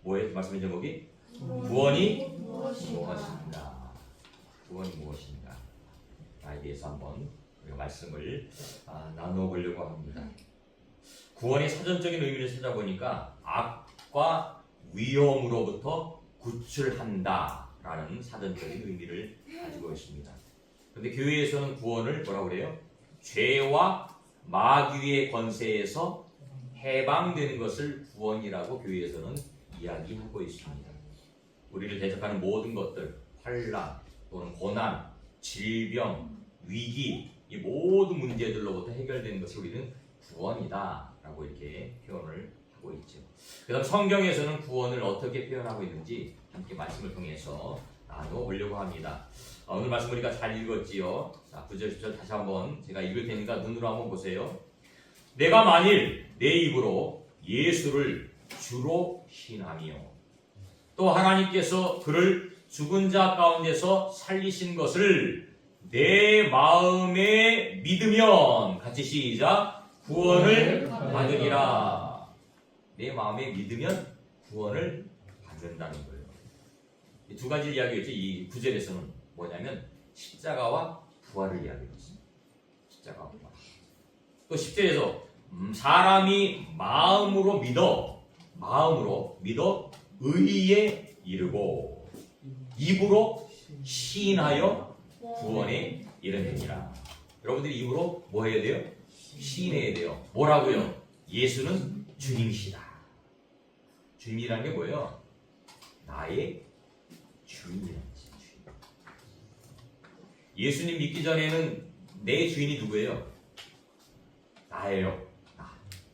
뭐예요? 말씀의 제목이 구원이 무엇인가? 구원이 무엇인가? 에 대해서 한번 우리가 말씀을 나눠보려고 합니다. 구원의 사전적인 의미를 찾아보니까 악과 위험으로부터 구출한다라는 사전적인 의미를 가지고 있습니다. 그런데 교회에서는 구원을 뭐라고 그래요? 죄와 마귀의 권세에서 해방되는 것을 구원이라고 교회에서는 이야기하고 있습니다. 우리를 대적하는 모든 것들, 환난 또는 고난, 질병, 위기, 이 모든 문제들로부터 해결되는 것을 우리는 구원이다라고 이렇게 표현을 하고 있죠. 그다음 성경에서는 구원을 어떻게 표현하고 있는지 함께 말씀을 통해서 나눠보려고 합니다. 오늘 말씀 우리가 잘 읽었지요. 자, 9절 10절 다시 한번 제가 읽을 테니까 눈으로 한번 보세요. 내가 만일 내 입으로 예수를 주로 신하며 또 하나님께서 그를 죽은 자 가운데서 살리신 것을 내 마음에 믿으면 같이 시작 구원을 받으리라. 내 마음에 믿으면 구원을 받는다는 거예요. 이 두 가지 이야기였죠. 이 9절에서는 뭐냐면 십자가와 부활을 이야기했습니다. 십자가와 부활. 또 10절에서 사람이 마음으로 믿어 의에 이르고 입으로 시인하여 구원에 이르느니라. 여러분들이 입으로 뭐 해야 돼요? 시인해야 돼요. 뭐라고요? 예수는 주님이시다. 주님이라는 게 뭐예요? 나의 주인이라는 거죠. 예수님 믿기 전에는 내 주인이 누구예요? 나예요.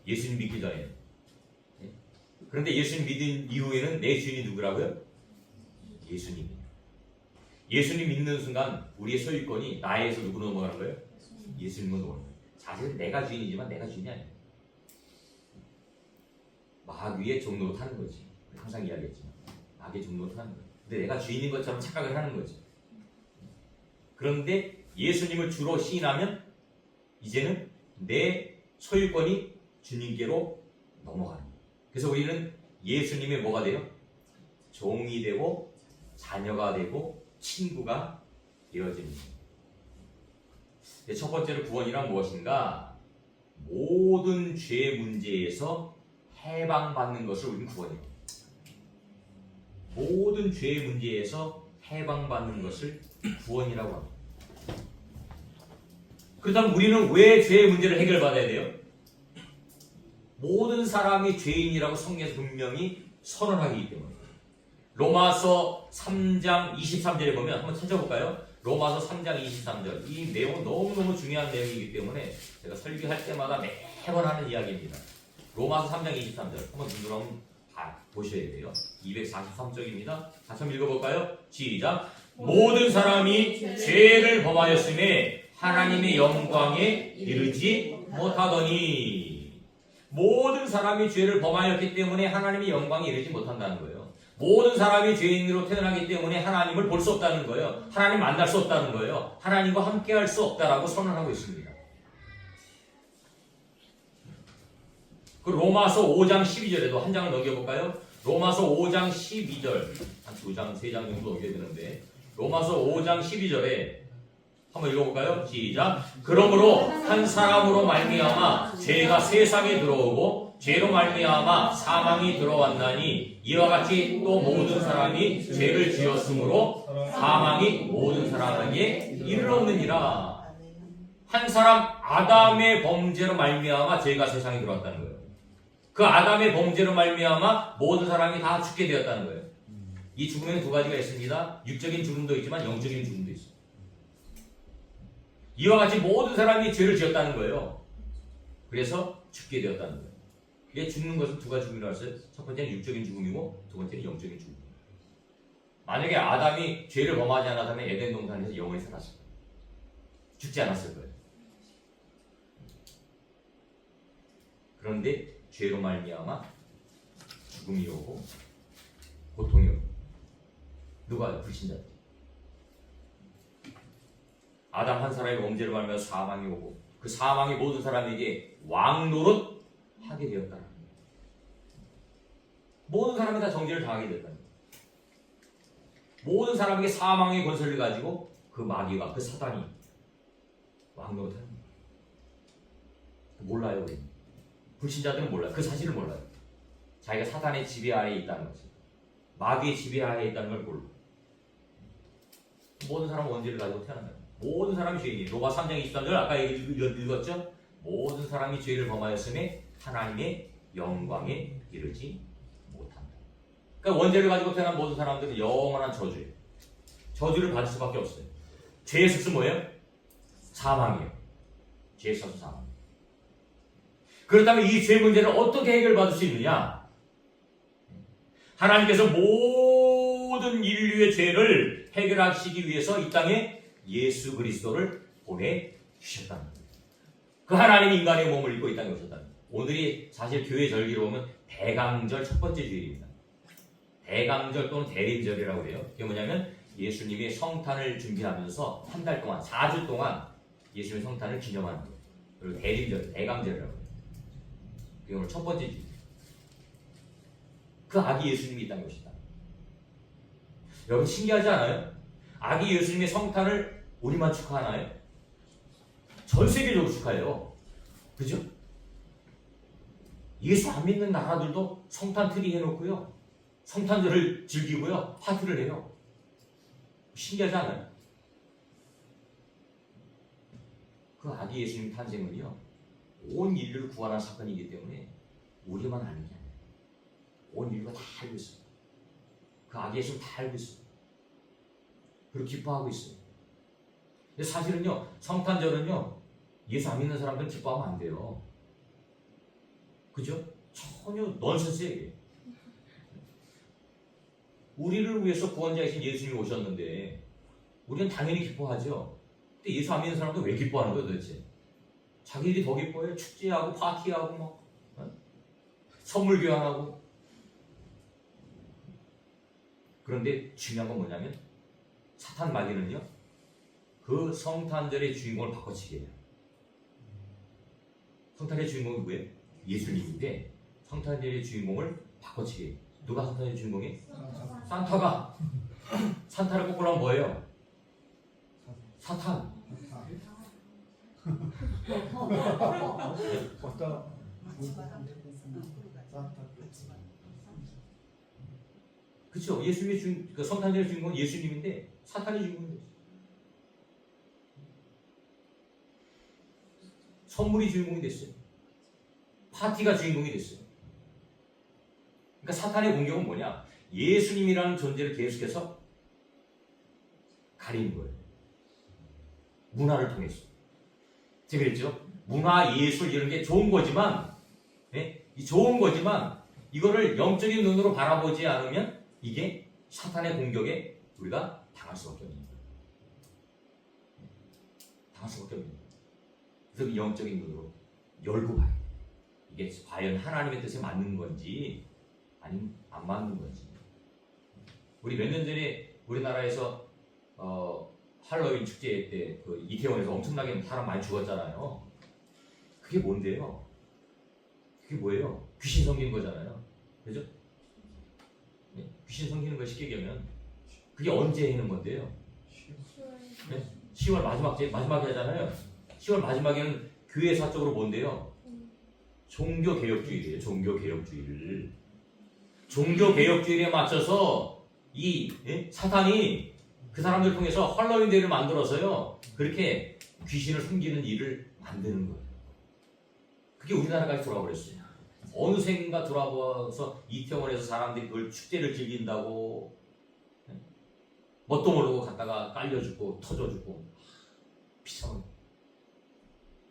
예수님 믿기 전에는. 그런데 예수님 믿은 이후에는 내 주인이 누구라고요? 예수님이에요. 예수님 믿는 순간 우리의 소유권이 나에서 누구로 넘어가는 거예요? 예수님으로 넘어가는 거예요. 사실 내가 주인이지만 내가 주인이 아니에요. 마귀의 종로로 타는 거지. 항상 이야기했지만 마귀의 종로로 타는 거예요. 근데 내가 주인인 것처럼 착각을 하는 거지. 그런데 예수님을 주로 시인하면 이제는 내 소유권이 주님께로 넘어가는 거예요. 그래서 우리는 예수님의 뭐가 돼요? 종이 되고 자녀가 되고 친구가 되어지는 거예요. 첫 번째로 구원이란 무엇인가? 모든 죄 문제에서 해방받는 것을 우리는 구원이에요. 모든 죄의 문제에서 해방받는 것을 구원이라고 합니다. 그렇다면 우리는 왜 죄의 문제를 해결받아야 돼요? 모든 사람이 죄인이라고 성경에서 분명히 선언하기 때문에. 로마서 3장 23절에 보면 한번 찾아볼까요? 로마서 3장 23절. 이 내용은 너무너무 중요한 내용이기 때문에 제가 설교할 때마다 매번 하는 이야기입니다. 로마서 3장 23절. 한번 눈으로 한번 보셔야 돼요. 243쪽입니다. 다시 한번 읽어볼까요? 시작. 모든 사람이 죄를 범하였음에 하나님의 영광에 이르지 못하더니. 모든 사람이 죄를 범하였기 때문에 하나님의 영광에 이르지 못한다는 거예요. 모든 사람이 죄인으로 태어나기 때문에 하나님을 볼 수 없다는 거예요. 하나님 만날 수 없다는 거예요. 하나님과 함께 할 수 없다라고 선언하고 있습니다. 그 로마서 5장 12절에도 한 장을 넘겨볼까요? 로마서 5장 12절 한 2장, 3장 정도 넘겨야 되는데 로마서 5장 12절에 한번 읽어볼까요? 시작. 그러므로 한 사람으로 말미암아 죄가 세상에 들어오고 죄로 말미암아 사망이 들어왔나니 이와 같이 또 모든 사람이 죄를 지었으므로 사망이 모든 사람에게 이르렀느니라. 한 사람 아담의 범죄로 말미암아 죄가 세상에 들어왔다는 거예요. 그 아담의 범죄로 말미암아 모든 사람이 다 죽게 되었다는 거예요. 이 죽음에는 두 가지가 있습니다. 육적인 죽음도 있지만 영적인 죽음도 있어요. 이와 같이 모든 사람이 죄를 지었다는 거예요. 그래서 죽게 되었다는 거예요. 이게 죽는 것은 두 가지 죽음이라고 했어요. 첫 번째는 육적인 죽음이고 두 번째는 영적인 죽음. 만약에 아담이 죄를 범하지 않았다면 에덴 동산에서 영원히 살았을 거예요. 죽지 않았을 거예요. 그런데 죄로 말미암아 죽음이 오고 고통이 오고 누가 불신자들? 아담 한 사람의 범죄로 말미암아 사망이 오고 그 사망이 모든 사람에게 왕노릇 하게 되었다. 모든 사람이 다 정죄를 당하게 됐다는 거예요. 모든 사람에게 사망의 권세를 가지고 그 마귀가, 그 사단이 왕노릇하는 거예요. 몰라요, 우리. 불신자들은 몰라요. 그 사실을 몰라요. 자기가 사단의 지배하에 있다는 것을, 마귀의 지배하에 있다는 걸 몰라요. 모든 사람은 원죄를 가지고 태어난다. 모든 사람이 죄인이. 로마 3장 23절 아까 읽었죠? 모든 사람이 죄를 범하였음에 하나님의 영광에 이르지 못한다. 그러니까 원죄를 가지고 태어난 모든 사람들은 영원한 저주예요. 저주를 받을 수밖에 없어요. 죄의 습은 뭐예요? 사망이에요. 죄의 습은 사망. 그렇다면 이 죄 문제를 어떻게 해결받을 수 있느냐? 하나님께서 모든 인류의 죄를 해결하시기 위해서 이 땅에 예수 그리스도를 보내주셨다는 거예요. 그 하나님이 인간의 몸을 입고 이 땅에 오셨다는 거예요. 오늘이 사실 교회 절기로 보면 대강절 첫 번째 주일입니다. 대강절 또는 대림절이라고 해요. 그게 뭐냐면 예수님의 성탄을 준비하면서 한 달 동안, 4주 동안 예수님의 성탄을 기념하는 거예요. 그리고 대림절, 대강절이라고 해요. 그게 오늘 첫 번째 주일. 그 아기 예수님이 이 땅에 오셨다. 여러분 신기하지 않아요? 아기 예수님의 성탄을 우리만 축하하나요? 전 세계적으로 축하해요. 그죠? 예수 안 믿는 나라들도 성탄 트리 해놓고요. 성탄절을 즐기고요. 파티를 해요. 신기하지 않아요? 그 아기 예수님 탄생은요. 온 인류를 구원한 사건이기 때문에 우리만 아는 게 아니에요. 온 인류가 다 알고 있어요. 그 아기 예수님 다 알고 있어요. 그리고 기뻐하고 있어요. 근데 사실은요. 성탄절은요. 예수 안 믿는 사람들은 기뻐하면 안 돼요. 그죠? 전혀 넌센스예요. 우리를 위해서 구원자이신 예수님이 오셨는데 우리는 당연히 기뻐하죠. 근데 예수 안 믿는 사람들은 왜 기뻐하는 거예요 도대체? 자기들이 더 기뻐해요. 축제하고 파티하고 막 선물 교환하고. 그런데 중요한 건 뭐냐면 사탄 마귀는요. 그 성탄절의 주인공을 바꿔치기 해요. 성탄의 주인공이 누구예요? 예수님인데 성탄절의 주인공을 바꿔치기 해요. 누가 성탄의 주인공이? 산타가. 산타를 거꾸로 하면 뭐예요? 사탄. 그렇죠. 예수님의 그 성탄절의 주인공은 예수님인데 사탄의 주인공이에요. 선물이 주인공이 됐어요. 파티가 주인공이 됐어요. 그러니까 사탄의 공격은 뭐냐? 예수님이라는 존재를 계속해서 가리는 거예요. 문화를 통해서. 제가 그랬죠? 문화, 예술 이런 게 좋은 거지만, 네? 좋은 거지만 이거를 영적인 눈으로 바라보지 않으면 이게 사탄의 공격에 우리가 당할 수밖에 없는 거예요. 당할 수밖에 없는 거예요. 그래서 그 영적인 눈으로 열고 봐요. 이게 과연 하나님의 뜻에 맞는 건지 아니면 안 맞는 건지. 우리 몇 년 전에 우리나라에서 할로윈 축제 때 그 이태원에서 엄청나게 사람 많이 죽었잖아요. 그게 뭔데요? 그게 뭐예요? 귀신 섬기는 거잖아요. 그죠? 네? 귀신 섬기는 걸 쉽게 얘기하면 그게 언제 하는 건데요? 네? 10월 마지막에 하잖아요. 10월 마지막에는 교회 사적으로 뭔데요? 종교개혁주의래요. 종교개혁주의를. 종교개혁주의에 맞춰서 이 사탄이 그 사람들을 통해서 할로윈 데이를 만들어서요. 그렇게 귀신을 숨기는 일을 만드는 거예요. 그게 우리나라까지 돌아와 버렸어요. 어느샌가 돌아와서 이태원에서 사람들이 그걸 축제를 즐긴다고 뭣도 모르고 갔다가 깔려주고 터져주고 비참한.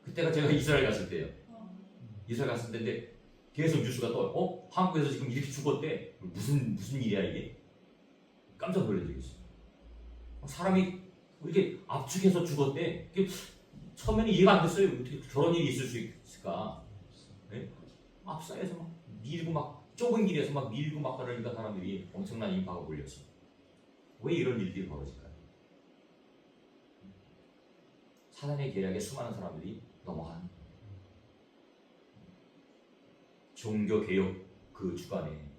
그때가 제가 이스라엘 갔을 때예요. 이스라엘 갔을 때인데 계속 뉴스가 또 한국에서 지금 이렇게 죽었대. 무슨 일이야 이게? 깜짝 놀란 적이 있어요. 사람이 이렇게 압축해서 죽었대. 처음에는 이해가 안 됐어요. 어떻게 저런 일이 있을 수 있을까? 네? 앞사에서 막 밀고 막 좁은 길에서 막 밀고 막 그러니까 사람들이 엄청난 인파가 몰렸어. 왜 이런 일들이 벌어질까요? 사단의 계략에 수많은 사람들이 넘어가는 거예요. 종교개혁 그 주관에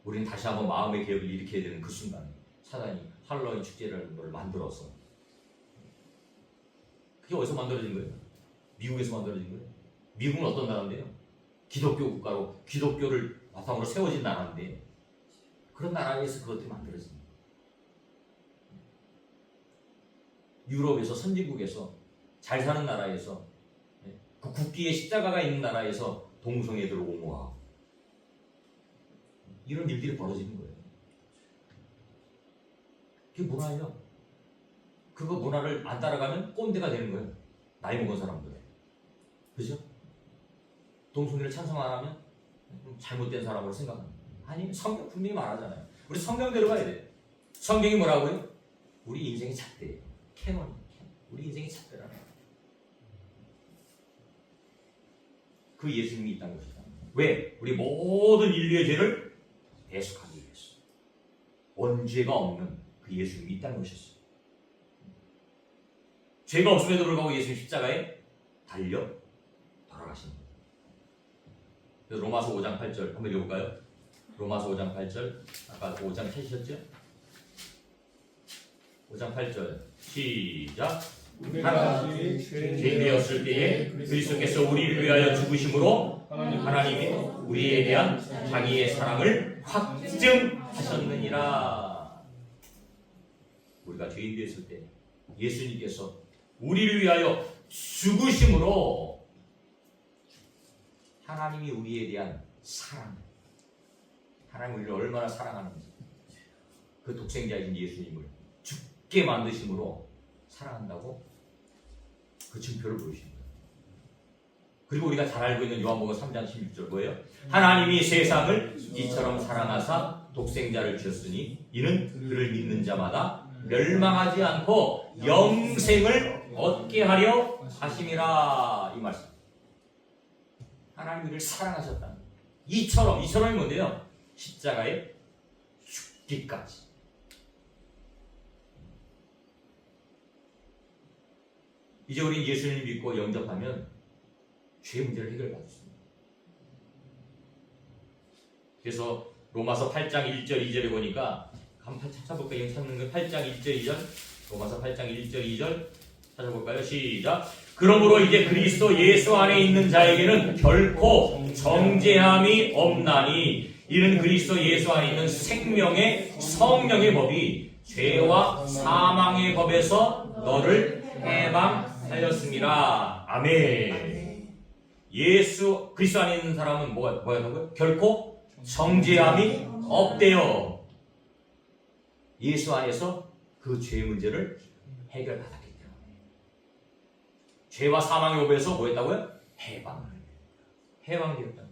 우리는 다시 한번 마음의 개혁을 일으켜야 되는 그 순간에 사단이 할로윈 축제라는 걸 만들어서, 그게 어디서 만들어진 거예요? 미국에서 만들어진 거예요. 미국은 어떤 나라인데요? 기독교 국가로 기독교를 바탕으로 세워진 나라인데, 그런 나라에서 그것들이 만들어집니다. 유럽에서, 선진국에서, 잘 사는 나라에서, 그 국기에 십자가가 있는 나라에서 동성애들을 옹호하고, 이런 일들이 벌어지는 거예요. 그게 문화예요. 그거 문화를 안 따라가면 꼰대가 되는 거예요. 나이 먹은 사람들. 그죠? 동성애를 찬성 안 하면 잘못된 사람으로 생각합니다. 아니, 성경 분명히 말하잖아요. 우리 성경대로 가야 돼. 성경이 뭐라고요? 우리 인생이 잣대예요. 캐논. 우리 인생이 잣대라는 거예요. 그 예수님이 있다는 것이다. 왜? 우리 모든 인류의 죄를 대속하기 위해서. 원죄가 없는 그 예수님이 있다는 것이었어요. 죄가 없음에도 불구하고 예수님 십자가에 달려 돌아가신 거예요. 그래서 로마서 5장 8절 한번 읽어볼까요? 로마서 5장 8절, 아까 5장 찾으셨죠? 5장 8절 시작. 하나님 죄인되었을 때에 그리스도께서 우리를 위하여 죽으심으로 하나님이 우리에 대한 자기의 사랑을 확증하셨느니라. 우리가 죄인되었을 때 예수님께서 우리를 위하여 죽으심으로 하나님이 우리에 대한 사랑, 하나님 우리를 얼마나 사랑하는지, 그 독생자이신 예수님을 죽게 만드심으로 사랑한다고 그 증표를 보여주신 거예요. 그리고 우리가 잘 알고 있는 요한복음 3장 16절 뭐예요? 하나님이 세상을 이처럼 사랑하사 독생자를 주셨으니 이는 그를 믿는 자마다 멸망하지 않고 영생을 얻게 하려 하심이라. 이 말씀. 하나님 우리를 사랑하셨다. 이처럼이 뭔데요? 십자가에 죽기까지. 이제 우리 예수님 믿고 영접하면 죄 문제를 해결받습니다. 그래서 로마서 8장 1절 2절에 보니까 한번 찾아볼까요? 찾는 거 8장 1절 2절, 로마서 8장 1절 2절 찾아볼까요? 시작. 그러므로 이제 그리스도 예수 안에 있는 자에게는 결코 정죄함이 없나니 이는 그리스도 예수 안에 있는 생명의 성령의 법이 죄와 사망의 법에서 너를 해방하였습니다. 아멘. 그리스도 안에 있는 사람은 뭐였다고요? 결코 정죄함이 없대요. 예수 안에서 그 죄 문제를 해결받았기 때문에. 죄와 사망의 법에서 뭐였다고요? 해방되었다.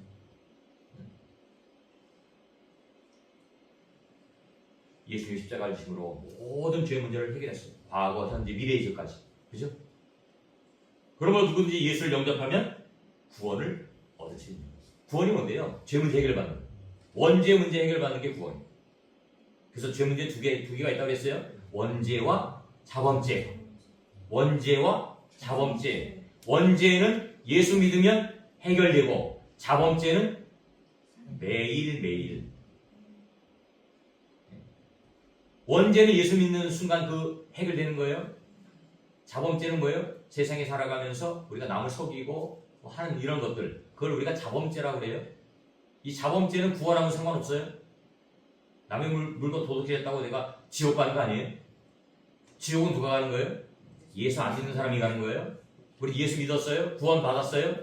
예수님의 십자가를 지심으로 모든 죄 문제를 해결했어요. 과거, 현재, 미래의 죄까지. 그죠? 그러면 누구든지 예수를 영접하면 구원을 얻을 수 있는 거예요. 구원이 뭔데요? 죄 문제 해결받는 거예요. 원죄 문제 해결받는 게 구원이에요. 그래서 죄 문제 두 개가 있다고 했어요. 원죄와 자범죄. 원죄와 자범죄. 원죄는 예수 믿으면 해결되고, 자범죄는 매일매일. 원죄는 예수 믿는 순간 그 해결되는 거예요. 자범죄는 뭐예요? 세상에 살아가면서 우리가 남을 속이고 하는 이런 것들, 그걸 우리가 자범죄라고 그래요. 이 자범죄는 구원하고는 상관없어요. 남의 물건 도둑질했다고 내가 지옥 가는 거 아니에요? 지옥은 누가 가는 거예요? 예수 안 믿는 사람이 가는 거예요? 우리 예수 믿었어요? 구원 받았어요?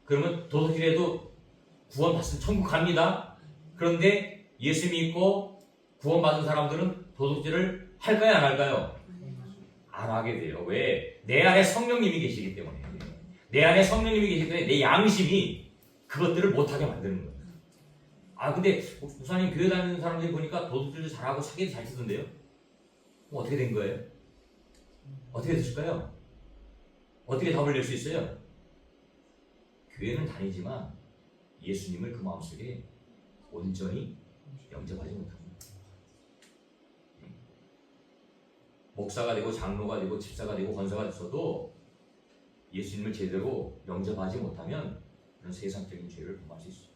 그러면 도둑질해도 구원 받으면 천국 갑니다. 그런데 예수 믿고 구원 받은 사람들은 도둑질을 할까요? 안 할까요? 안 하게 돼요. 왜? 내 안에 성령님이 계시기 때문에. 내 안에 성령님이 계시기 때문에 내 양심이 그것들을 못하게 만드는 거예요. 근데 목사님 교회 다니는 사람들이 보니까 도둑질도 잘하고 사기도 잘 치던데요? 그럼 어떻게 된 거예요? 어떻게 됐을까요? 어떻게 답을 낼 수 있어요? 교회는 다니지만 예수님을 그 마음속에 온전히 영접하지 못합니다. 목사가 되고 장로가 되고 집사가 되고 권사가 됐어도 예수님을 제대로 영접하지 못하면 그런 세상적인 죄를 범할 수 있어요.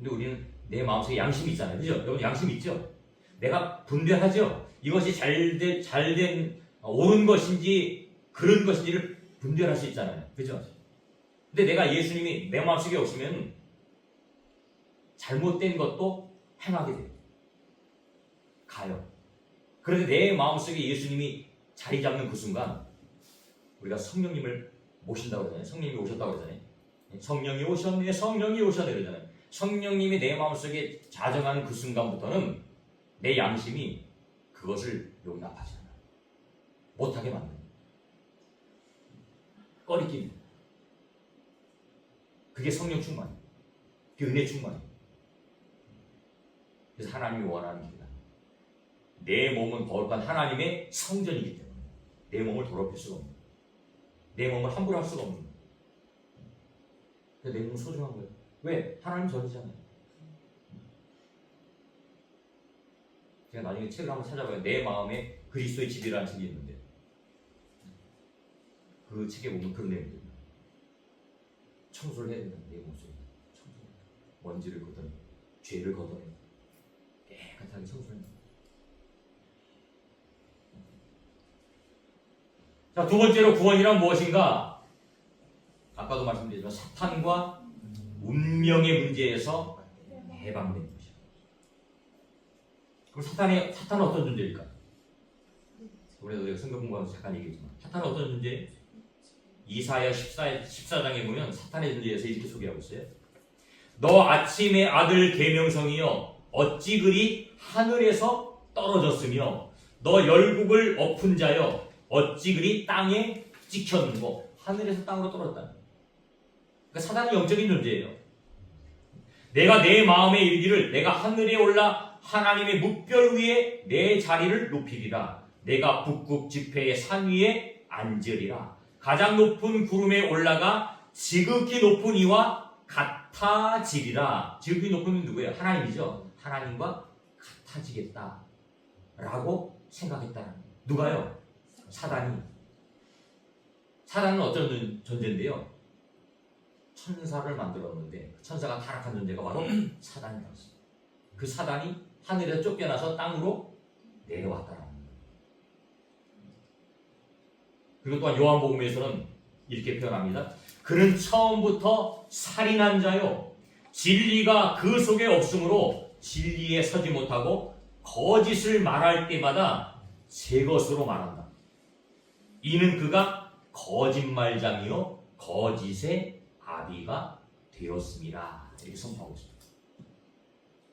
근데 우리는 내 마음속에 양심이 있잖아요. 그죠? 여러분 양심 있죠? 내가 분별하죠? 이것이 잘된 옳은 것인지 그런 것인지를 분별할 수 있잖아요. 그죠? 근데 내가 예수님이 내 마음속에 없으면 잘못된 것도 행하게 돼요. 가요. 그런데 내 마음속에 예수님이 자리 잡는 그 순간 우리가 성령님을 모신다고 그러잖아요. 성령님이 오셨다고 그러잖아요. 성령이 오셨네, 성령이 오셨네 그러잖아요. 성령님이 내 마음속에 자정하는 그 순간부터는 내 양심이 그것을 용납하지 않아요. 못하게 만듭니다. 꺼리끼입니다. 그게 성령 충만이에요. 그게 은혜 충만이에요. 그래서 하나님이 원하는 길이다. 내 몸은 거룩한 하나님의 성전이기 때문에 내 몸을 더럽힐 수가 없는 거예요. 내 몸을 함부로 할 수가 없는 거예요. 내 몸은 소중한 거예요. 왜? 하나님 전이잖아요. 제가 나중에 책을 한번 찾아봐요. 내 마음에 그리스도의 집이라는 책이 있는데 그 책에 보면 그런 내용들이 청소를 해야 된다. 내 몸속에 청소를 먼지를 걷어내 죄를 걷어내 깨끗하게 청소를 해야 된다. 자, 두 번째로 구원이란 무엇인가? 아까도 말씀드렸지만 사탄과 운명의 문제에서 해방된 것이야. 그럼 사탄은 어떤 존재일까? 우리가 성경 공부하면서 잠깐 얘기했지만 사탄은 어떤 존재예요? 이사야 14장에 보면 사탄의 존재에 대해서 이렇게 소개하고 있어요. 너 아침의 아들 계명성이여 어찌 그리 하늘에서 떨어졌으며 너 열국을 엎은 자여 어찌 그리 땅에 찍혔는고. 하늘에서 땅으로 떨어졌다. 그러니까 사단이 영적인 존재예요. 내가 내 마음에 이르기를 내가 하늘에 올라 하나님의 묵별 위에 내 자리를 높이리라. 내가 북극 지폐의 산 위에 앉으리라. 가장 높은 구름에 올라가 지극히 높은 이와 같아지리라. 지극히 높은 이는 누구예요? 하나님이죠. 하나님과 같아지겠다 라고 생각했다는 거예요. 누가요? 사단이. 사단은 어떤 존재인데요? 천사를 만들었는데 천사가 타락한 존재가 바로 사단이었어요. 그 사단이 하늘에서 쫓겨나서 땅으로 내려왔다는 거예요. 그리고 또한 요한복음에서는 이렇게 표현합니다. 그는 처음부터 살인한 자요 진리가 그 속에 없으므로 진리에 서지 못하고 거짓을 말할 때마다 제 것으로 말한다. 이는 그가 거짓말장이요 거짓의 아비가 되었습니다. 이렇게 선포하고 있습니다.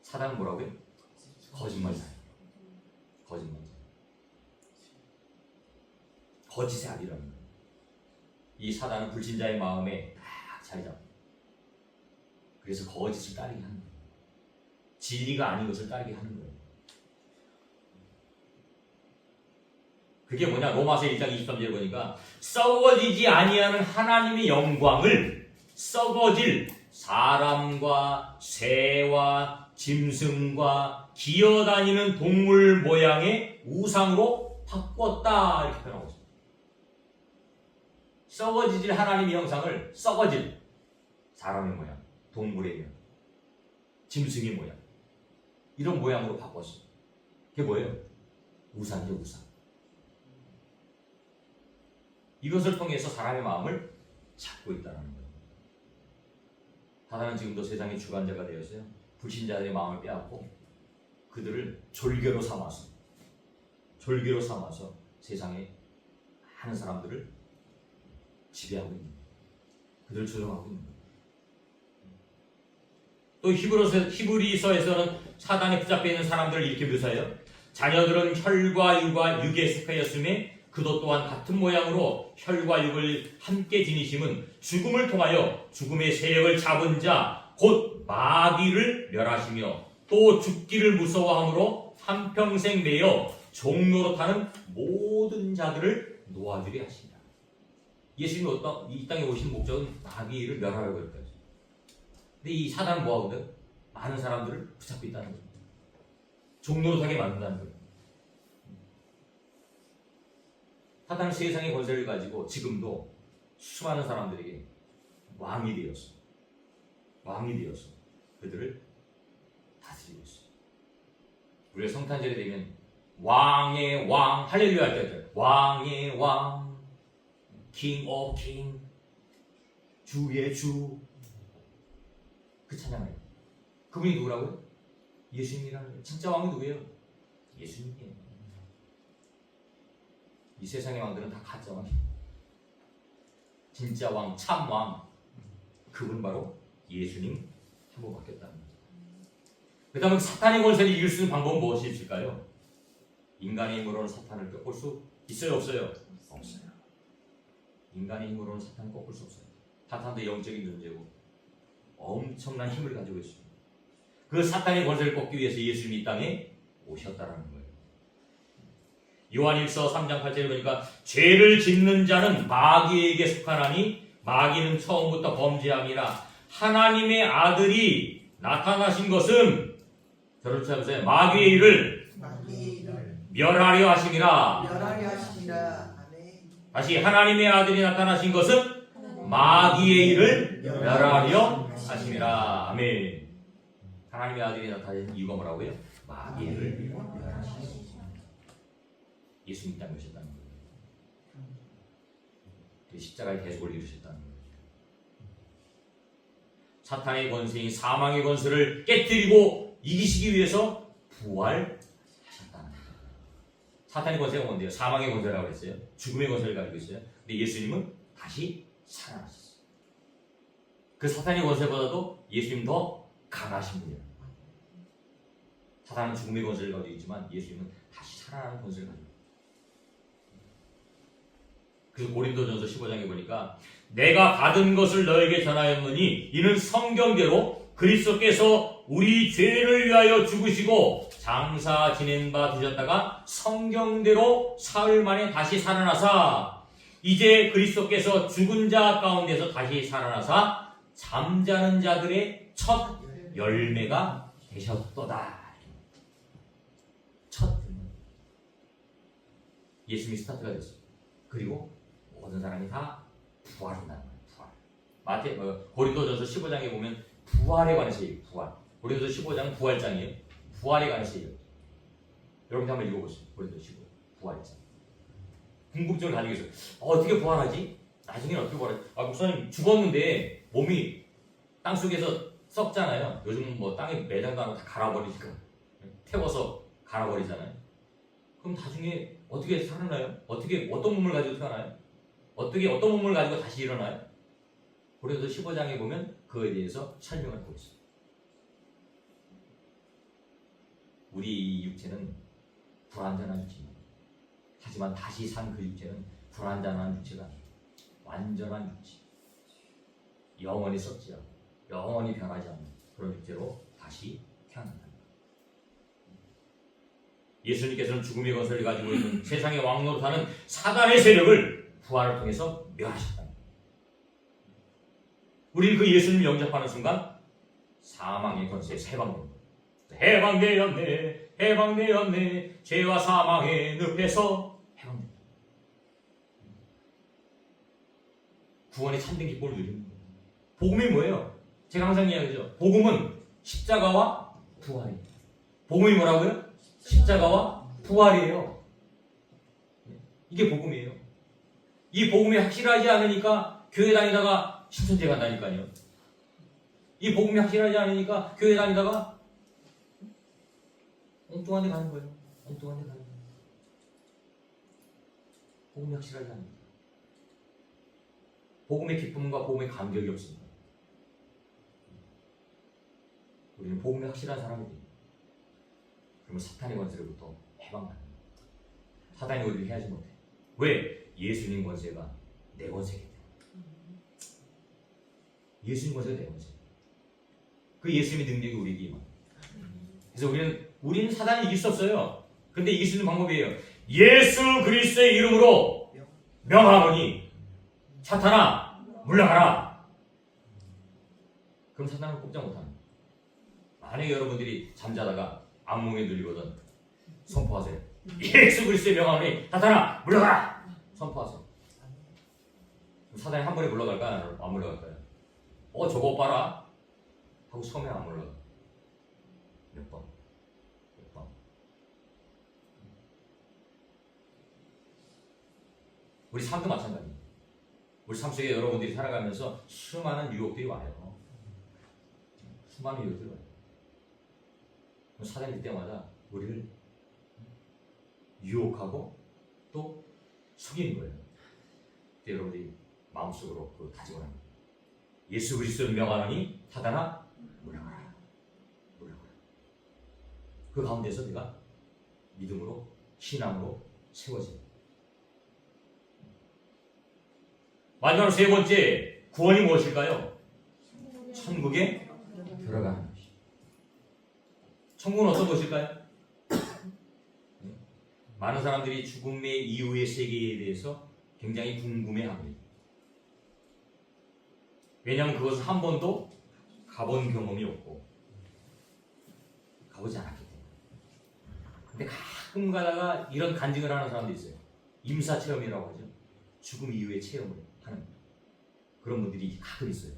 사단은 뭐라고요? 거짓말장. 거짓말장. 거짓의 아비라는 거예요. 이 사단은 불신자의 마음에 딱 자리 잡고 그래서 거짓을 따르게 하는 거예요. 진리가 아닌 것을 따르게 하는 거예요. 그게 뭐냐? 로마서 1장 23절에 보니까 썩어지지 아니하는 하나님의 영광을 썩어질 사람과 새와 짐승과 기어다니는 동물 모양의 우상으로 바꿨다 이렇게 표현하고 있습니다. 썩어지질 하나님의 형상을 썩어질 사람의 모양, 동물의 모양, 짐승의 모양 이런 모양으로 바꿨어요. 그게 뭐예요? 우상이죠, 우상. 이것을 통해서 사람의 마음을 잡고 있다는 거예요. 사단은 지금도 세상의 주관자가 되어서요. 불신자들의 마음을 빼앗고 그들을 졸개로 삼아서 세상에 많은 사람들을 지배하고 있는 거예요. 그들을 조종하고 있는 거예요. 또 히브리서에서는 사단에 붙잡혀 있는 사람들을 이렇게 묘사해요. 자녀들은 혈과 육과 육에 속하였음에 그도 또한 같은 모양으로 혈과 육을 함께 지니심은 죽음을 통하여 죽음의 세력을 잡은 자 곧 마귀를 멸하시며 또 죽기를 무서워함으로 한평생 매여 종노릇하는 모든 자들을 놓아주려 하시니라. 예수님이 이 땅에 오신 목적은 마귀를 멸하려고 했거든요. 근데 이 사단은 뭐하거든? 많은 사람들을 붙잡고 있다는 거예요. 종노릇하게 만든다는 거예요. 사단은 세상의 권세를 가지고 지금도 수많은 사람들에게 왕이 되었어. 그들을 다스리고 있어요. 우리가 성탄절이 되면 왕의 왕 할렐루야 할 때 왕의 왕 king of king 주의 주 그 찬양을 그분이 누구라고요? 예수님이라는 거예요. 진짜 왕이 누구예요? 예수님이에요. 이 세상의 왕들은 다 가짜 왕이에요. 진짜 왕, 참 왕 그분 바로 예수님 한 분 바뀌었다는 거예요. 그 다음에 사탄의 권세를 이길 수 있는 방법은 무엇이 있을까요? 인간의 힘으로는 사탄을 꺾을 수 있어요? 없어요? 없어요. 인간의 힘으로는 사탄을 꺾을 수 없어요. 사탄도 영적인 존재고 엄청난 힘을 가지고 있습니다. 그 사탄의 권세를 꺾기 위해서 예수님이 이 땅에 오셨다라는 거예요. 요한일서 3장 8절에 보니까 죄를 짓는 자는 마귀에게 속하나니 마귀는 처음부터 범죄함이라 하나님의 아들이 나타나신 것은 저를 찾으세요. 마귀의 일을 멸하려 하심이라. 다시 하나님의 아들이 나타나신 것은 마귀의 일을 멸하려 하심이라. 아멘. 하나님의 아들이 나타나신 이유가 뭐라고요? 마귀의 일을 멸하시니 예수님 땅에 오셨다는 거예요. 십자가의 대속을 이루셨다는 거예요. 사탄의 권세인 사망의 권세를 깨뜨리고 이기시기 위해서 부활하셨다는 거예요. 사탄의 권세가 뭔데요? 사망의 권세라고 했어요. 죽음의 권세를 가지고 있어요. 근데 예수님은 다시 살아나셨어요. 그 사탄의 권세보다도 예수님 더 강하신 분이에요. 사탄은 죽음의 권세를 가지고 있지만 예수님은 다시 살아나는 권세를 가지고 있어요. 그래서 고린도전서 15장에 보니까 내가 받은 것을 너에게 전하였느니 이는 성경대로 그리스도께서 우리 죄를 위하여 죽으시고 장사 지낸 바 되셨다가 성경대로 사흘 만에 다시 살아나사 이제 그리스도께서 죽은 자 가운데서 다시 살아나사 잠자는 자들의 첫 열매가 되셨도다. 첫 열매. 예수님이 스타트가 됐어요. 그리고 모든 사람이 다 부활한다는 거예요. 부활. 고린도전서 15장에 보면 부활에 관해서 얘기해요. 부활. 고린도전서 15장은 부활장이에요. 부활에 관해서 얘기해요. 여러분들 한번 읽어보세요. 고린도전서 15장 부활장. 궁금증을 가지고 있어요. 어떻게 부활하지? 나중에는 어떻게 부활하지? 목사님 죽었는데 몸이 땅속에서 썩잖아요. 요즘은 뭐 땅에 매장도 안 하고 다 갈아버리니까 태워서 갈아버리잖아요. 그럼 나중에 어떻게 살아나요? 어떤 몸을 가지고 태어나요? 어떤 몸을 가지고 다시 일어나요? 그래서 15장에 보면 그거에 대해서 설명을 하고 있어요. 우리 육체는 불완전한 육체입니다. 하지만 다시 산 그 육체는 불완전한 육체가 아니에요. 완전한 육체. 영원히 썩지 않고 영원히 변하지 않는 그런 육체로 다시 태어난다. 예수님께서는 죽음의 권세를 가지고 있는 세상의 왕노릇하는 사단의 세력을 부활을 통해서 멸하셨다. 우리는 그 예수님을 영접하는 순간 사망의 권세에서 해방되었네. 해방되었네. 죄와 사망의 늪에서 해방된다. 구원의 참된 기쁨을 누리는 거예요. 복음이 뭐예요? 제가 항상 이야기하죠. 복음은 십자가와 부활이에요. 복음이 뭐라고요? 십자가와 부활이에요. 이게 복음이에요. 이 복음이 확실하지 않으니까 교회 다니다가 신천지 간다니까요. 이 복음이 확실하지 않으니까 교회 다니다가 엉뚱한 데 가는 거예요. 엉뚱한 데 가는 거예요. 복음이 확실하지 않으니까. 복음의 기쁨과 복음의 간격이 없습니다. 우리는 복음이 확실한 사람이 됩니다. 그러면 사탄의 권세로부터 해방받는 거예요. 사탄이 우리를 해하지 못해. 왜? 예수님 권세가 내 권세이기 때문에. 예수님 권세가 내 권세. 그 예수님의 능력이 우리에게 임합니다. 그래서 우리는 사단을 이길 수 없어요. 근데 이길 수 있는 방법이에요. 예수 그리스도의 이름으로 명하노니 사탄아 물러가라. 그럼 사탄은 꼼짝 못합니다. 만약에 여러분들이 잠자다가 악몽에 들리거든 선포하세요. 예수 그리스도의 명하노니 사탄아 물러가라. 선포하세요. 사단이 한 번에 물러갈까요? 안 물러갈까요? 저거 봐라 하고 처음에 안 물러가. 몇 번, 몇 번. 우리 삶도 마찬가지예요. 우리 삶 속에 여러분들이 살아가면서 수많은 유혹들이 와요. 수많은 유혹들이 와요. 사단이 때마다 우리를 유혹하고 또 속이는 거예요. 그때 여러분들이 마음속으로 그 다짐을 합니다. 예수 그리스도를 명하노니 사단아 물러가라. 물러가라. 그 가운데서 내가 믿음으로 신앙으로 세워집니다. 마지막으로 세 번째 구원이 무엇일까요? 천국에 들어가는 것이. 천국은 어떤 것일까요? 많은 사람들이 죽음의 이후의 세계에 대해서 굉장히 궁금해합니다. 왜냐하면 그것을 한 번도 가본 경험이 없고 가보지 않았기 때문에. 근데 가끔 가다가 이런 간증을 하는 사람도 있어요. 임사 체험이라고 하죠. 죽음 이후의 체험을 하는 그런 분들이 가끔 있어요.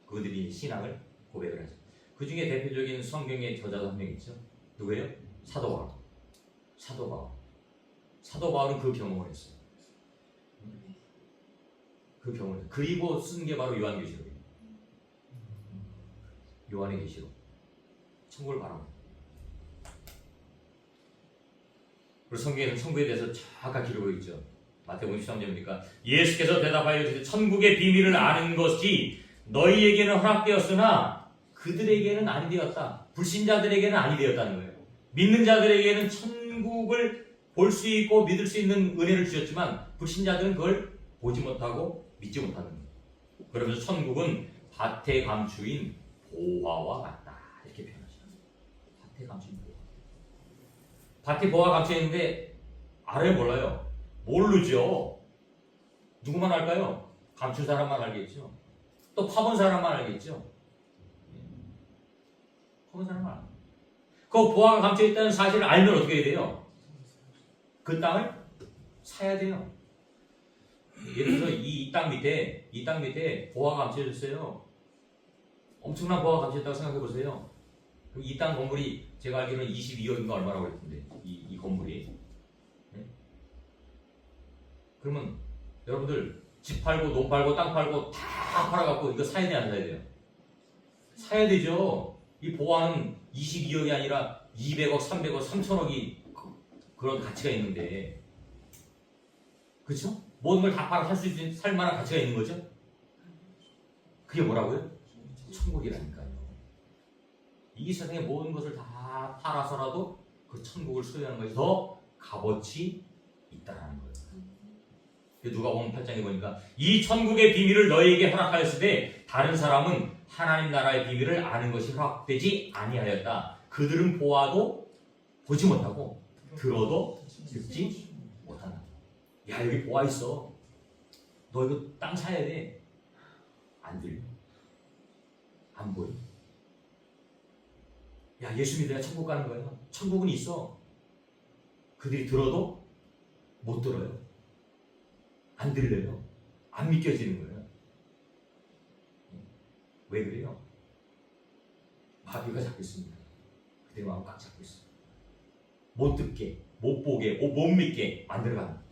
그들이 신앙을 고백을 하죠. 그 중에 대표적인 성경의 저자도 한 명 있죠. 누구예요? 사도 바울. 사도 바울. 사도 바울은 그 경험을 했어요. 그 경험을. 그리고 쓴 게 바로 요한계시록이에요. 요한의 계시록. 천국을 바랍니다. 그리고 성경에는 천국에 대해서 정확하게 기록하고 있죠. 마태복음 13절입니까? 예수께서 대답하여 이르시되 천국의 비밀을 아는 것이 너희에게는 허락되었으나 그들에게는 아니 되었다. 불신자들에게는 아니 되었다는 거예요. 믿는 자들에게는 천국을 볼 수 있고 믿을 수 있는 은혜를 주셨지만 불신자들은 그걸 보지 못하고 믿지 못하는 거예요. 그러면서 천국은 밭에 감추인 보화와 같다. 이렇게 표현하죠. 밭에 감추인 보화. 밭에 보화가 감춰 있는데 알아요, 몰라요? 모르죠. 누구만 알까요? 감춘 사람만 알겠죠. 또 파본 사람만 알겠죠. 파본 사람만 알아요. 그 보화가 감춰 있다는 사실을 알면 어떻게 해야 돼요? 그 땅을 사야 돼요. 예를 들어서 이 땅 밑에 보화가 감춰져 있어요. 엄청난 보화가 감춰 있다고 생각해 보세요. 그럼 이 땅 건물이 제가 알기로는 22억인가 얼마라고 했는데 이 건물이. 네? 그러면 여러분들 집 팔고 돈팔고 땅 팔고 다 팔아갖고 이거 사야 돼요, 안 사야 돼요? 사야 되죠. 이 보화는 22억이 아니라 200억, 300억, 3천억이 그런 가치가 있는데, 그렇죠? 모든 걸 다 팔아 살 만한 가치가 있는 거죠. 그게 뭐라고요? 천국이라니까요. 이 세상의 모든 것을 다 팔아서라도 그 천국을 소유하는 것이 더 값어치 있다라는 거예요. 누가복음 8장에 보니까 이 천국의 비밀을 너희에게 허락하였으되 다른 사람은 하나님 나라의 비밀을 아는 것이 허락되지 아니하였다. 그들은 보아도 보지 못하고 들어도 듣지 못한다. 야, 여기 보아 있어. 너 이거 땅 사야 돼. 안 들려. 안 보여. 야, 예수 믿어야 천국 가는 거야. 천국은 있어. 그들이 들어도 못 들어요. 안 들려요. 안 믿겨지는 거예요. 왜 그래요? 마귀가 잡고 있습니다. 그들의 마음을 꽉 잡고 있어요. 못 듣게, 못 보게, 못 믿게 만들어가는.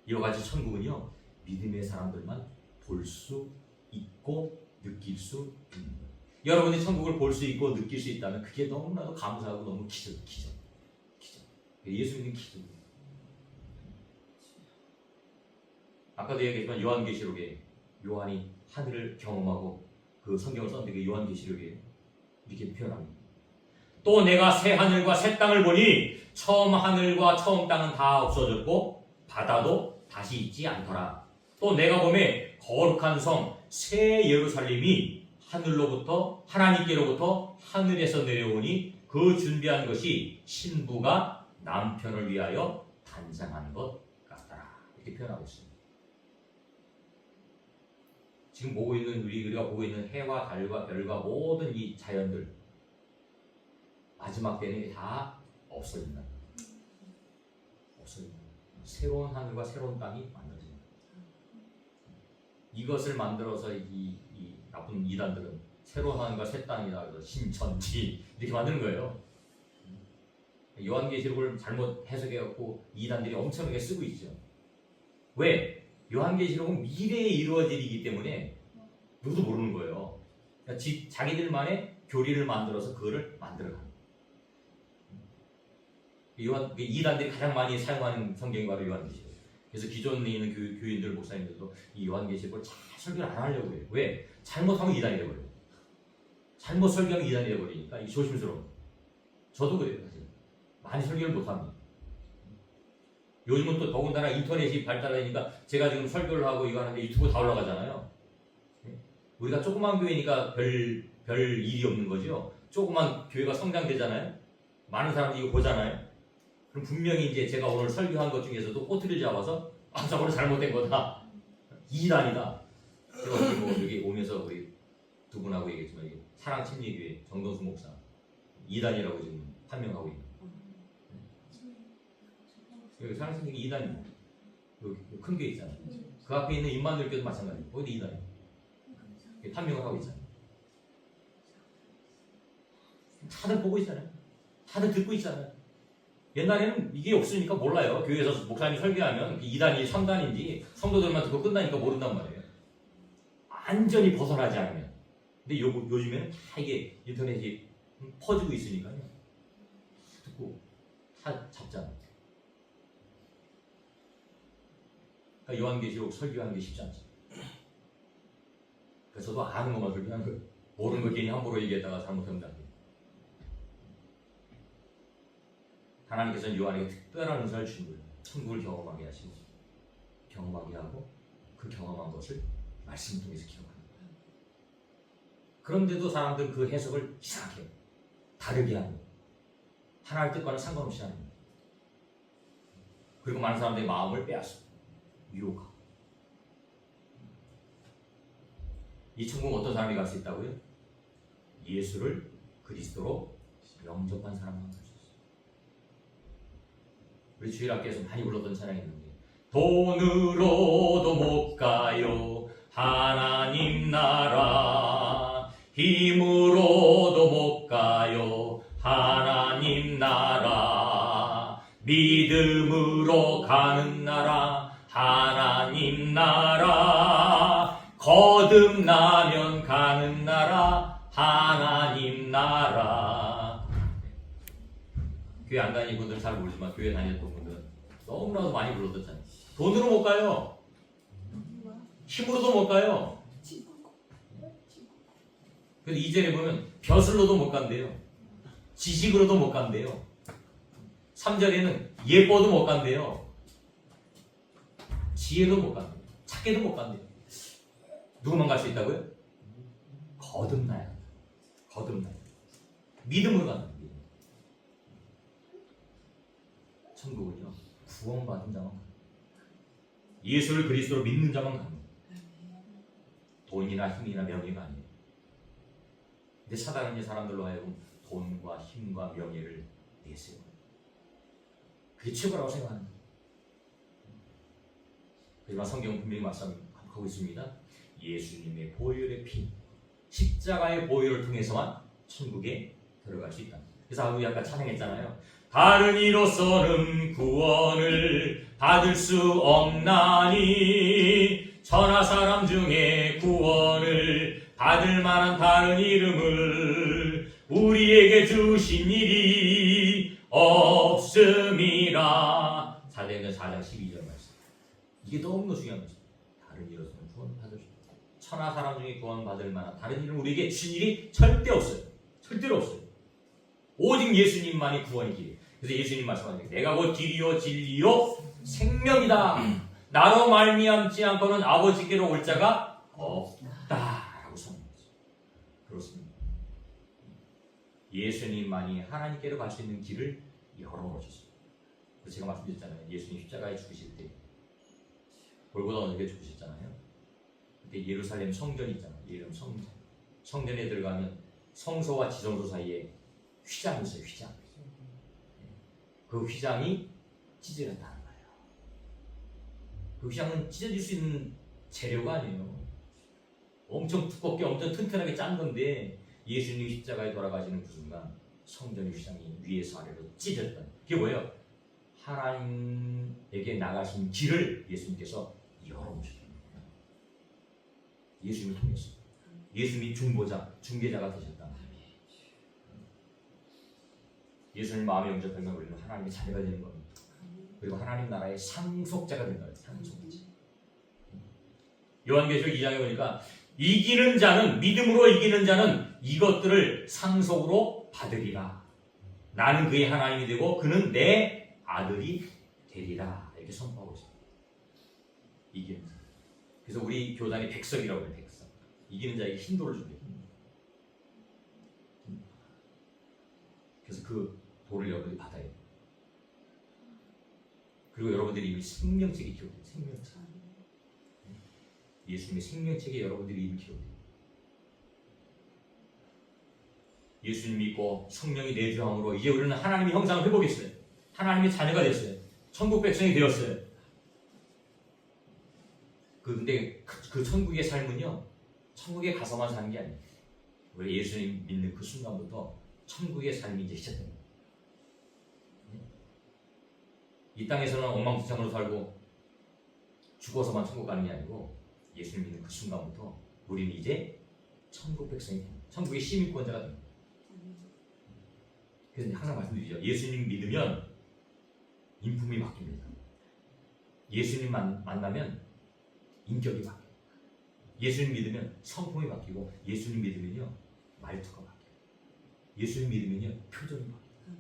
이와 같이 천국은요, 믿음의 사람들만 볼 수 있고 느낄 수 있는 거예요. 여러분이 천국을 볼 수 있고 느낄 수 있다면 그게 너무나도 감사하고 너무 기적. 예수 믿는 기적이에요. 아까도 얘기했지만 요한계시록에 요한이 하늘을 경험하고 그 성경을 썼는데 그 요한계시록에 이렇게 표현합니다. 또 내가 새 하늘과 새 땅을 보니 처음 하늘과 처음 땅은 다 없어졌고 바다도 다시 있지 않더라. 또 내가 보매 거룩한 성 새 예루살렘이 하늘로부터 하나님께로부터 하늘에서 내려오니 그 준비한 것이 신부가 남편을 위하여 단장한 것 같더라. 이렇게 표현하고 있습니다. 지금 보고 있는 우리가 보고 있는 해와 달과 별과 모든 이 자연들 마지막 때는 다 없어진다. 없어진다. 새로운 하늘과 새로운 땅이 만들어진다. 이것을 만들어서 이 나쁜 이단들은 새로운 하나님과 새 땅이다. 그래서 신천지 이렇게 만드는 거예요. 요한계시록을 잘못 해석해갖고 이단들이 엄청나게 쓰고 있죠. 왜? 요한계시록은 미래에 이루어질 일이기 때문에 누구도 모르는 거예요. 그러니까 자기들만의 교리를 만들어서 그거를 만들어가는 거예요. 이단들이 가장 많이 사용하는 성경이 바로 요한계시록. 그래서 기존에 있는 교인들, 목사님들도 이 요한계시록을 잘 설교를 안 하려고 해요. 왜? 잘못하면 이단이 돼버려요. 잘못 설교하면 이단이 돼버리니까 이 조심스러워. 저도 그래요. 사실. 많이 설교를 못합니다. 요즘은 또 더군다나 인터넷이 발달하니까 제가 지금 설교를 하고 이거 하는데 유튜브 다 올라가잖아요. 우리가 조그만 교회니까 별 일이 없는 거죠. 조그만 교회가 성장되잖아요. 많은 사람들이 이거 보잖아요. 그럼 분명히 이제 제가 오늘 설교한 것 중에서도 꼬투리를 잡아서 저거는 잘못된 거다. 이단이다. 제가 뭐 여기 오면서 우리 두 분하고 얘기했지만 이게 사랑침례교회 정동수 목사 이단이라고 지금 판명하고 있는. 여기 사랑침례교회 이단입니다. 여기 큰 교회 있잖아요. 그 앞에 있는 임마누엘 교회도 마찬가지예요. 거기도 이단이에요. 판명을 하고 있잖아요. 다들 보고 있잖아요. 다들 듣고 있잖아요. 옛날에는 이게 없으니까 몰라요. 교회에서 목사님이 설교하면 2단이 3단인지 성도들만 듣고 끝나니까 모른단 말이에요. 완전히 벗어나지 않으면. 근데 요즘에는 다 이게 인터넷이 퍼지고 있으니까요. 듣고 다 잡잖아요. 그러니까 요한계시록 설교하는 게 쉽지 않죠. 그래서 저도 아는 것만 설교하는 거예요. 모르는 걸 괜히 함부로 얘기했다가 잘못하면 안 돼요. 하나님께서는 요한에게 특별한 은사를 주신 거예요. 천국을 경험하게 하시고 경험하게 하고 그 경험한 것을 말씀을 통해서 기록하는 거예요. 그런데도 사람들은 그 해석을 이상하게 해요. 다르게 하는 거예요. 하나의 뜻과는 상관없이 하는 거예요. 그리고 많은 사람들의 마음을 빼앗습니다. 유혹하고. 이 천국은 어떤 사람이 갈 수 있다고요? 예수를 그리스도로 영접한 사람만 갈 수 있어요. 우리 주일학교에서 많이 불렀던 찬양이 있는데 돈으로도 못 가요 하나님 나라 힘으로도 못 가요 하나님 나라 믿음으로 가는 나라 하나님 나라 거듭나면 가는 나라 하나님 나라. 교회 안 다니는 분들은 잘 모르지만 교회 다녔던 분들은 너무나도 많이 불렀었잖아요. 돈으로 못 가요. 힘으로도 못 가요. 그래서 2절에 보면 벼슬로도 못 간대요. 지식으로도 못 간대요. 3절에는 예뻐도 못 간대요. 지혜도 못 간대요. 착해도 못 간대요. 누구만 갈 수 있다고요? 거듭나야 한다. 거듭나야 한다. 믿음으로 간다. 믿음. 천국은요 구원받은 자만 갑니다. 예수를 그리스도로 믿는 자만 갑니다. 돈이나 힘이나 명예가 아니에요. 근데 사단은 사람들로 하여금 돈과 힘과 명예를 내세워요. 그게 최고라고 생각하는 거예요. 하지만 성경은 분명히 말씀하고 있습니다. 예수님의 보혈의 피, 십자가의 보혈을 통해서만 천국에 들어갈 수 있다. 그래서 우리 아까 찬양했잖아요. 다른 이로서는 구원을 받을 수 없나니 천하 사람 중에 구원을 받을 만한 다른 이름을 우리에게 주신 일이 없음이라. 사도행전 4장 12절 말씀. 이게 너무나 중요한 거죠. 다른 이로서는 구원을 받을 수 없다. 천하 사람 중에 구원받을 만한 다른 이름을 우리에게 주신 일이 절대 없어요. 절대로 없어요. 오직 예수님만이 구원의 길. 그래서 예수님 말씀하시는 내가 곧 길이요 진리요 생명이다. 나로 말미암지 않고는 아버지께로 올 자가 없다라고 선언했어요. 그렇습니다. 예수님만이 하나님께로 갈 수 있는 길을 열어놓으셨어요. 그래서 제가 말씀드렸잖아요. 예수님 십자가에 죽으실 때 골고다 언덕에 죽으셨잖아요. 그때 예루살렘 성전이 있잖아요. 예루살렘 성전. 성전에 들어가면 성소와 지성소 사이에 휘장이 있어요. 휘장. 그 휘장이 찢어졌다는 거예요. 그 휘장은 찢어질 수 있는 재료가 아니에요. 엄청 두껍게 엄청 튼튼하게 짠 건데 예수님이 십자가에 돌아가시는 그 순간 성전 휘장이 위에서 아래로 찢어졌다. 그게 뭐예요? 하나님에게 나가신 길을 예수님께서 열어주셨다. 예수님을 통해서 예수님이 중보자, 중개자가 되셨다. 예수님 마음에 영접하면 우리는 하나님의 자녀가 되는 겁니다. 그리고 하나님 나라의 상속자가 된다. 상속자. 요한계시록 2장에 보니까 이기는 자는, 믿음으로 이기는 자는 이것들을 상속으로 받으리라. 나는 그의 하나님이 되고 그는 내 아들이 되리라. 이렇게 선포하고 있습니다. 이기는 자. 그래서 우리 교단이 백석이라고 해요. 백석. 이기는 자에게 흰돌을 준대요. 그래서 그 돌을 여러분들이 받아야 돼요. 그리고 여러분들이 이미 생명책에 기록돼요. 생명책. 예수님의 생명책에 여러분들이 이미 기록돼요. 예수님 믿고 성령이 내주함으로 이제 우리는 하나님의 형상을 회복했어요. 하나님의 자녀가 됐어요. 천국 백성이 되었어요. 근데 그 천국의 삶은요, 천국에 가서만 사는 게 아니에요. 우리 예수님 믿는 그 순간부터 천국의 삶이 이제 시작됩니다. 이 땅에서는 엉망진창으로 살고 죽어서만 천국 가는 게 아니고 예수님 믿는 그 순간부터 우리는 이제 천국 백성이 됩니다. 천국의 시민권자가 됩니다. 그래서 항상 말씀드리죠. 예수님 믿으면 인품이 바뀝니다. 예수님 만나면 인격이 바뀌어요. 예수님 믿으면 성품이 바뀌고, 예수님 믿으면요 말투가 바뀌어요. 예수님 믿으면요 표정이 바뀌어요.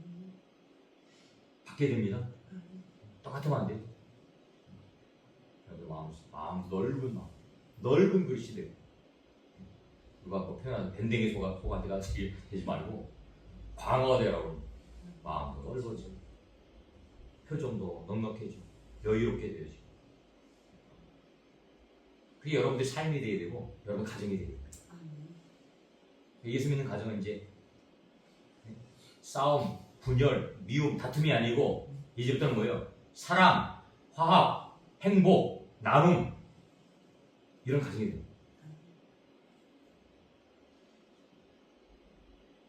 바뀌게 됩니다. 똑같으면 안 돼요. 마음 넓은 마음, 넓은 글씨 되고, 누가 또 표현하는 밴댕이 소가 되지 말고 광어가 되라고. 마음도 넓어지고 표정도 넉넉해지고 여유롭게 되어지고. 그게 여러분들의 삶이 되어야 되고 여러분 가정이 되어야 돼요. 예수 믿는 가정은 이제 싸움, 분열, 미움, 다툼이 아니고 이제부터는 뭐예요? 사랑, 화합, 행복, 나눔, 이런 가정이 돼요.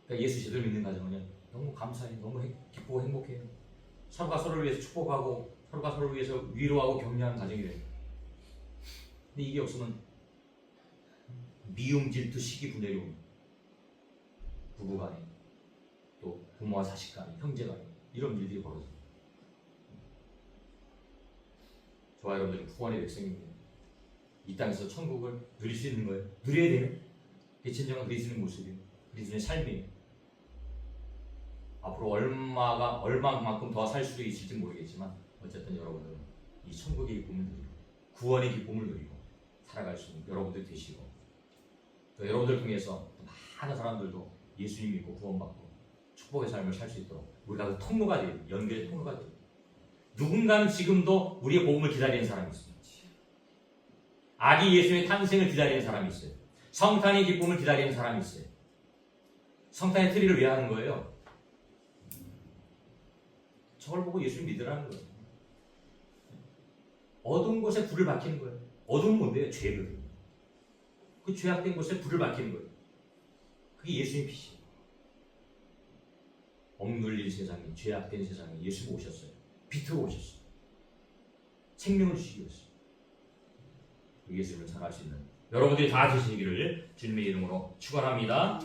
그러니까 예수 제대로 믿는 가정은 너무 감사해요. 너무 기쁘고 행복해요. 서로가 서로를 위해서 축복하고 서로가 서로를 위해서 위로하고 격려하는 가정이 돼요. 근데 이게 없으면 미움, 질투, 시기, 분열이 옵니다. 부부간에, 또 부모와 자식간에, 형제간에 이런 일들이 벌어져요. 저와 여러분들은 구원의 백성입니다. 이 땅에서 천국을 누릴 수 있는 거예요. 누려야 돼요. 그게 진정한 그리스도의 모습이에요. 그리스도의 삶이에요. 앞으로 얼마만큼 더 살 수도 있을지 모르겠지만 어쨌든 여러분들은 이 천국의 기쁨을 누리고 구원의 기쁨을 누리고 살아갈 수 있는 여러분들 되시고, 또 여러분들 통해서 많은 사람들도 예수님 믿고 구원받고 축복의 삶을 살 수 있도록 우리가 그 통로가 돼요. 연결의 통로가 돼요. 누군가는 지금도 우리의 복음을 기다리는 사람이 있습니다. 아기 예수의 탄생을 기다리는 사람이 있어요. 성탄의 기쁨을 기다리는 사람이 있어요. 성탄의 트리를 왜 하는 거예요? 저걸 보고 예수님 믿으라는 거예요. 어두운 곳에 불을 밝히는 거예요. 어두운 뭔데요? 죄거든요. 그 죄악된 곳에 불을 밝히는 거예요. 그게 예수님 빛이에요. 억눌린 세상에, 죄악된 세상에 예수가 오셨어요. 빛으로 오셨어요. 생명을 주시기 위해서. 예수님을 전할 수 있는 여러분들이 다 되시기를 주님의 이름으로 축원합니다.